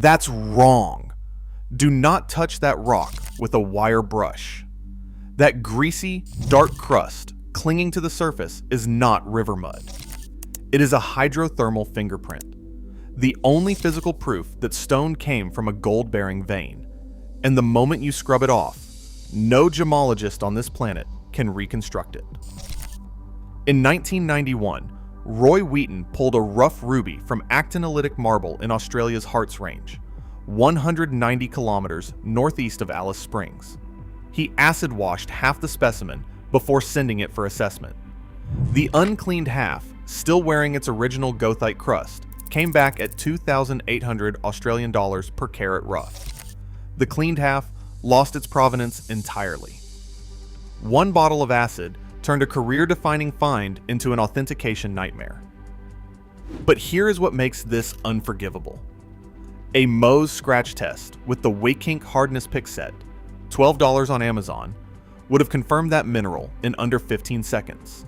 That's wrong. Do not touch that rock with a wire brush. That greasy, dark crust clinging to the surface is not river mud. It is a hydrothermal fingerprint, the only physical proof that stone came from a gold-bearing vein. And the moment you scrub it off, no gemologist on this planet can reconstruct it. In 1991, Roy Wheaton pulled a rough ruby from actinolytic marble in Australia's Harts Range, 190 kilometers northeast of Alice Springs. He acid-washed half the specimen before sending it for assessment. The uncleaned half, still wearing its original goethite crust, came back at 2,800 Australian dollars per carat rough. The cleaned half lost its provenance entirely. One bottle of acid turned a career-defining find into an authentication nightmare. But here is what makes this unforgivable. A Mohs scratch test with the Wrekin hardness pick set, $12 on Amazon, would have confirmed that mineral in under 15 seconds.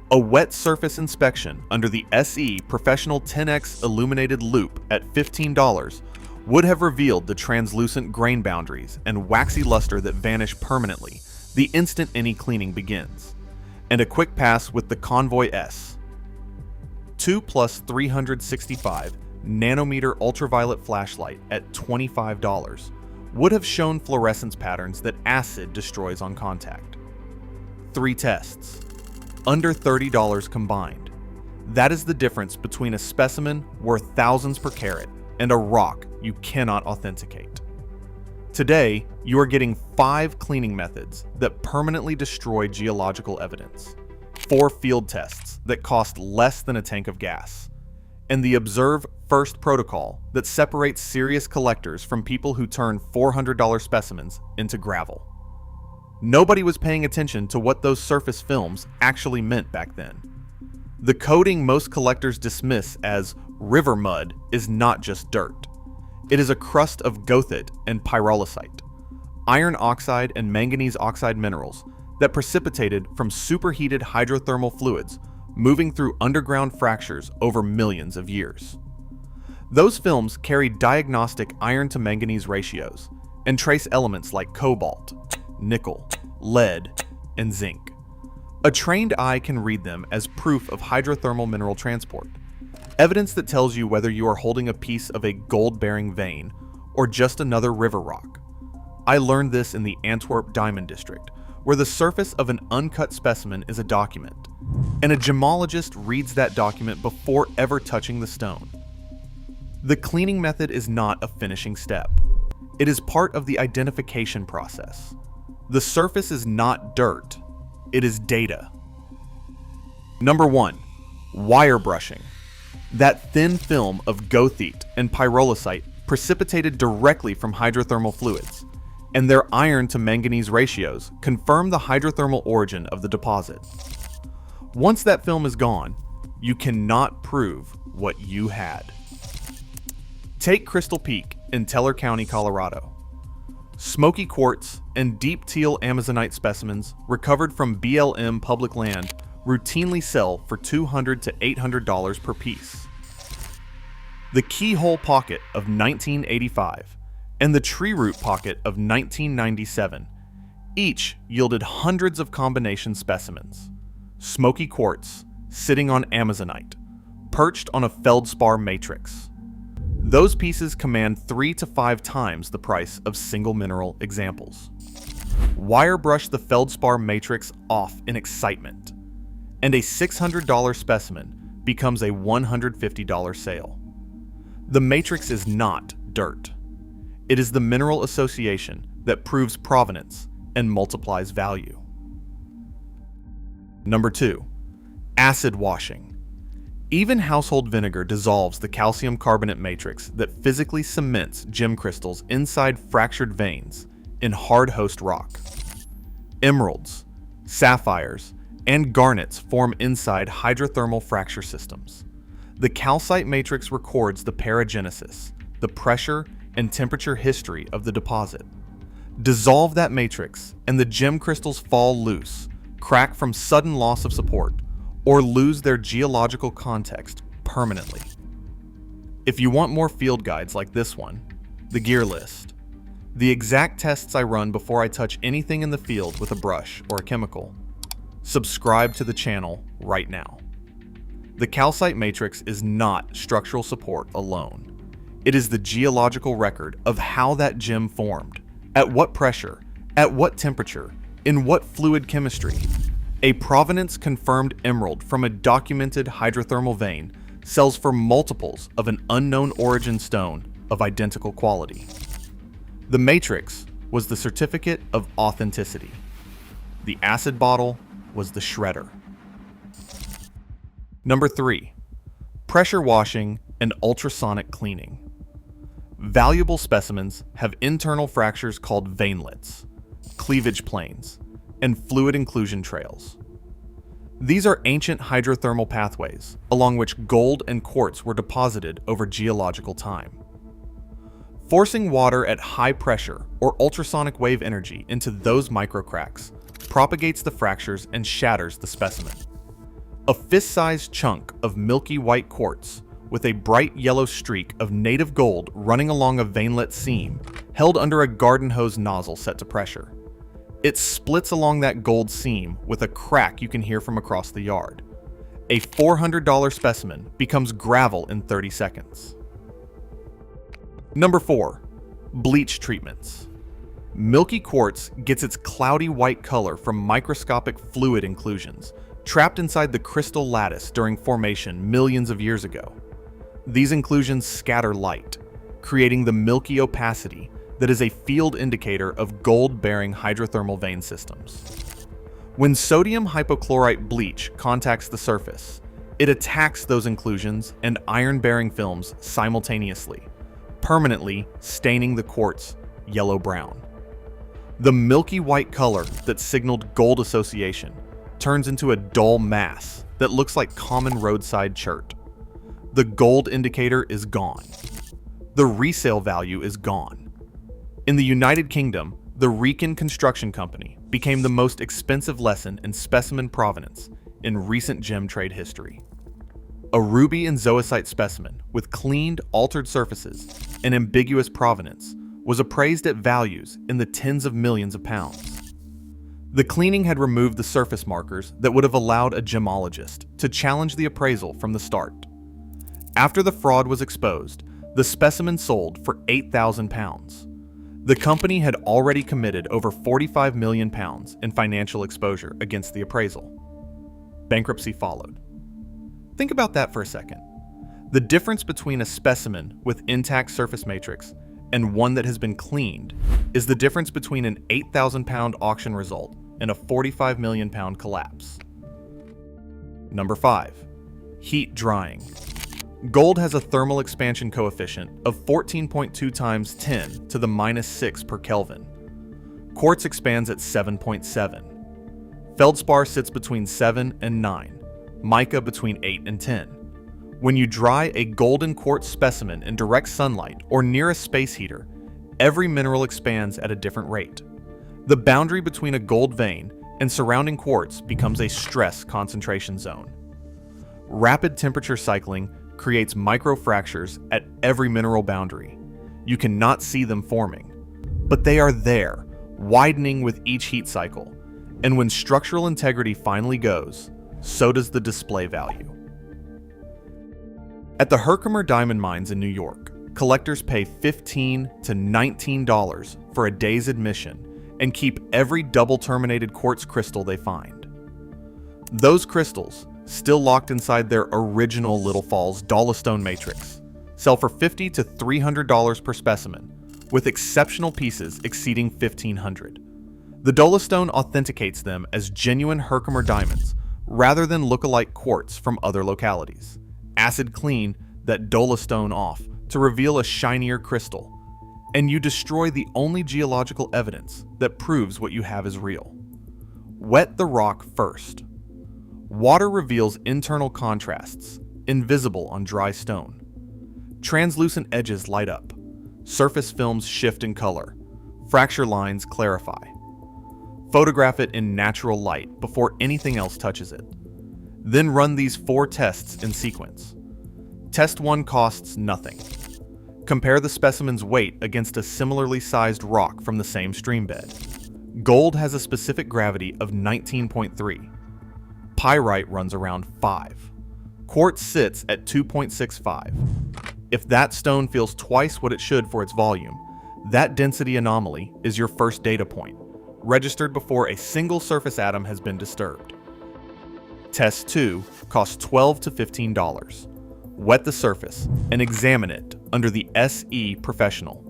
A wet surface inspection under the SE Professional 10X illuminated loupe at $15 would have revealed the translucent grain boundaries and waxy luster that vanish permanently the instant any cleaning begins. And a quick pass with the Convoy S. 2 plus 365 nanometer ultraviolet flashlight at $25 would have shown fluorescence patterns that acid destroys on contact. 3 tests, under $30 combined. That is the difference between a specimen worth thousands per carat and a rock you cannot authenticate. Today, you are getting 5 cleaning methods that permanently destroy geological evidence, 4 field tests that cost less than a tank of gas, and the Observe First protocol that separates serious collectors from people who turn $400 specimens into gravel. Nobody was paying attention to what those surface films actually meant back then. The coating most collectors dismiss as river mud is not just dirt. It is a crust of goethite and pyrolusite, iron oxide and manganese oxide minerals that precipitated from superheated hydrothermal fluids moving through underground fractures over millions of years. Those films carry diagnostic iron to manganese ratios and trace elements like cobalt, nickel, lead, and zinc. A trained eye can read them as proof of hydrothermal mineral transport, evidence that tells you whether you are holding a piece of a gold-bearing vein or just another river rock. I learned this in the Antwerp Diamond District, where the surface of an uncut specimen is a document, and a gemologist reads that document before ever touching the stone. The cleaning method is not a finishing step. It is part of the identification process. The surface is not dirt, it is data. Number 1, wire brushing. That thin film of goethite and pyrolusite precipitated directly from hydrothermal fluids, and their iron to manganese ratios confirm the hydrothermal origin of the deposit. Once that film is gone, you cannot prove what you had. Take Crystal Peak in Teller County, Colorado. Smoky quartz and deep teal amazonite specimens recovered from BLM public land routinely sell for $200 to $800 per piece. The keyhole pocket of 1985 and the tree root pocket of 1997 each yielded hundreds of combination specimens. Smoky quartz sitting on amazonite, perched on a feldspar matrix. Those pieces command 3 to 5 times the price of single mineral examples. Wire brush the feldspar matrix off in excitement, and a $600 specimen becomes a $150 sale. The matrix is not dirt. It is the mineral association that proves provenance and multiplies value. Number 2, acid washing. Even household vinegar dissolves the calcium carbonate matrix that physically cements gem crystals inside fractured veins in hard host rock. Emeralds, sapphires, and garnets form inside hydrothermal fracture systems. The calcite matrix records the paragenesis, the pressure and temperature history of the deposit. Dissolve that matrix and the gem crystals fall loose, crack from sudden loss of support, or lose their geological context permanently. If you want more field guides like this one, The gear list. The exact tests I run before I touch anything in the field with a brush or a chemical. Subscribe to the channel right now. The calcite matrix is not structural support alone. It is the geological record of how that gem formed, at what pressure, at what temperature, in what fluid chemistry. A provenance-confirmed emerald from a documented hydrothermal vein sells for multiples of an unknown origin stone of identical quality. The matrix was the certificate of authenticity. The acid bottle was the shredder. Number 3. Pressure washing and ultrasonic cleaning. Valuable specimens have internal fractures called veinlets, cleavage planes, and fluid inclusion trails. These are ancient hydrothermal pathways along which gold and quartz were deposited over geological time. Forcing water at high pressure or ultrasonic wave energy into those microcracks propagates the fractures and shatters the specimen. A fist-sized chunk of milky white quartz with a bright yellow streak of native gold running along a veinlet seam held under a garden hose nozzle set to pressure. It splits along that gold seam with a crack you can hear from across the yard. A $400 specimen becomes gravel in 30 seconds. Number 4. Bleach treatments. Milky quartz gets its cloudy white color from microscopic fluid inclusions trapped inside the crystal lattice during formation millions of years ago. These inclusions scatter light, creating the milky opacity that is a field indicator of gold-bearing hydrothermal vein systems. When sodium hypochlorite bleach contacts the surface, it attacks those inclusions and iron-bearing films simultaneously, permanently staining the quartz yellow-brown. The milky white color that signaled gold association turns into a dull mass that looks like common roadside chert. The gold indicator is gone. The resale value is gone. In the United Kingdom, the Wrekin Construction company became the most expensive lesson in specimen provenance in recent gem trade history. A ruby and zoisite specimen with cleaned, altered surfaces and ambiguous provenance was appraised at values in the tens of millions of pounds. The cleaning had removed the surface markers that would have allowed a gemologist to challenge the appraisal from the start. After the fraud was exposed, the specimen sold for £8,000. The company had already committed over £45 million in financial exposure against the appraisal. Bankruptcy followed. Think about that for a second. The difference between a specimen with intact surface matrix and one that has been cleaned is the difference between an £8,000 auction result and a £45 million collapse. Number 5. Heat drying. Gold has a thermal expansion coefficient of 14.2 times 10 to the minus 6 per Kelvin. Quartz expands at 7.7. Feldspar sits between 7 and 9. Mica between 8 and 10. When you dry a golden quartz specimen in direct sunlight or near a space heater, every mineral expands at a different rate. The boundary between a gold vein and surrounding quartz becomes a stress concentration zone. Rapid temperature cycling creates microfractures at every mineral boundary. You cannot see them forming, but they are there, widening with each heat cycle. And when structural integrity finally goes, so does the display value. At the Herkimer diamond mines in New York, collectors pay $15 to $19 for a day's admission and keep every double-terminated quartz crystal they find. Those crystals, still locked inside their original Little Falls dolostone matrix, sell for $50 to $300 per specimen, with exceptional pieces exceeding $1,500. The dolostone authenticates them as genuine Herkimer diamonds rather than look-alike quartz from other localities. Acid clean that dolostone off to reveal a shinier crystal, and you destroy the only geological evidence that proves what you have is real. Wet the rock first. Water reveals internal contrasts, invisible on dry stone. Translucent edges light up. Surface films shift in color. Fracture lines clarify. Photograph it in natural light before anything else touches it. Then run these 4 tests in sequence. Test 1 costs nothing. Compare the specimen's weight against a similarly sized rock from the same stream bed. Gold has a specific gravity of 19.3. Pyrite runs around 5. Quartz sits at 2.65. If that stone feels twice what it should for its volume, that density anomaly is your first data point, registered before a single surface atom has been disturbed. Test 2 costs $12 to $15. Wet the surface and examine it under the SE Professional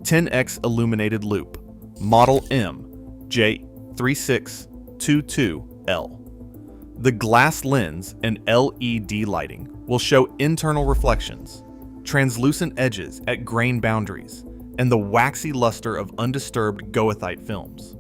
10x illuminated loupe, model M J3622L. The glass lens and LED lighting will show internal reflections, translucent edges at grain boundaries, and the waxy luster of undisturbed goethite films.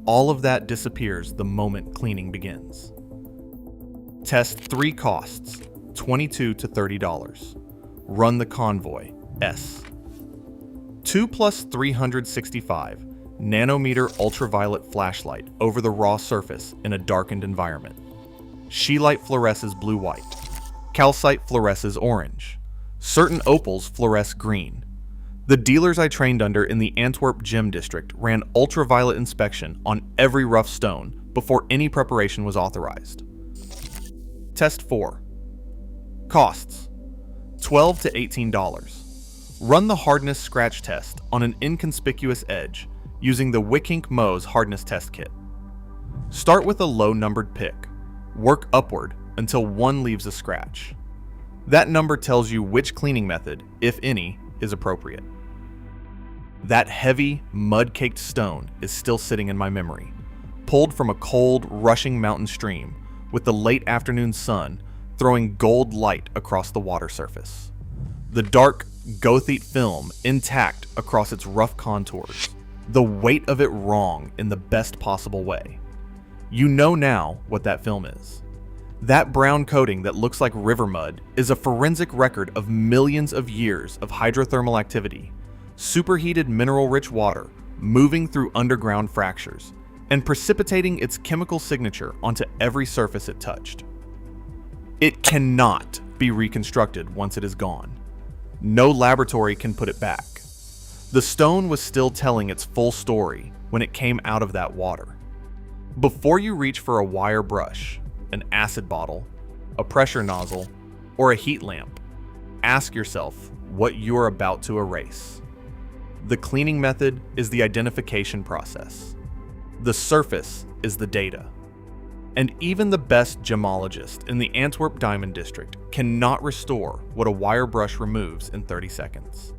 All of that disappears the moment cleaning begins. Test 3 costs $22 to $30. Run the Convoy S. 2 plus 365 nanometer ultraviolet flashlight over the raw surface in a darkened environment. Scheelite fluoresces blue-white. Calcite fluoresces orange. Certain opals fluoresce green. The dealers I trained under in the Antwerp Gem District ran ultraviolet inspection on every rough stone before any preparation was authorized. Test 4. Costs $12 to $18. Run the hardness scratch test on an inconspicuous edge using the Wrekin Construction hardness test kit. Start with a low-numbered pick. Work upward until one leaves a scratch. That number tells you which cleaning method, if any, is appropriate. That heavy, mud-caked stone is still sitting in my memory, pulled from a cold, rushing mountain stream with the late afternoon sun throwing gold light across the water surface. The dark, goethite film intact across its rough contours, the weight of it wrong in the best possible way. You know now what that film is. That brown coating that looks like river mud is a forensic record of millions of years of hydrothermal activity, superheated mineral-rich water moving through underground fractures, and precipitating its chemical signature onto every surface it touched. It cannot be reconstructed once it is gone. No laboratory can put it back. The stone was still telling its full story when it came out of that water. Before you reach for a wire brush, an acid bottle, a pressure nozzle, or a heat lamp, ask yourself what you're about to erase. The cleaning method is the identification process. The surface is the data. And even the best gemologist in the Antwerp Diamond District cannot restore what a wire brush removes in 30 seconds.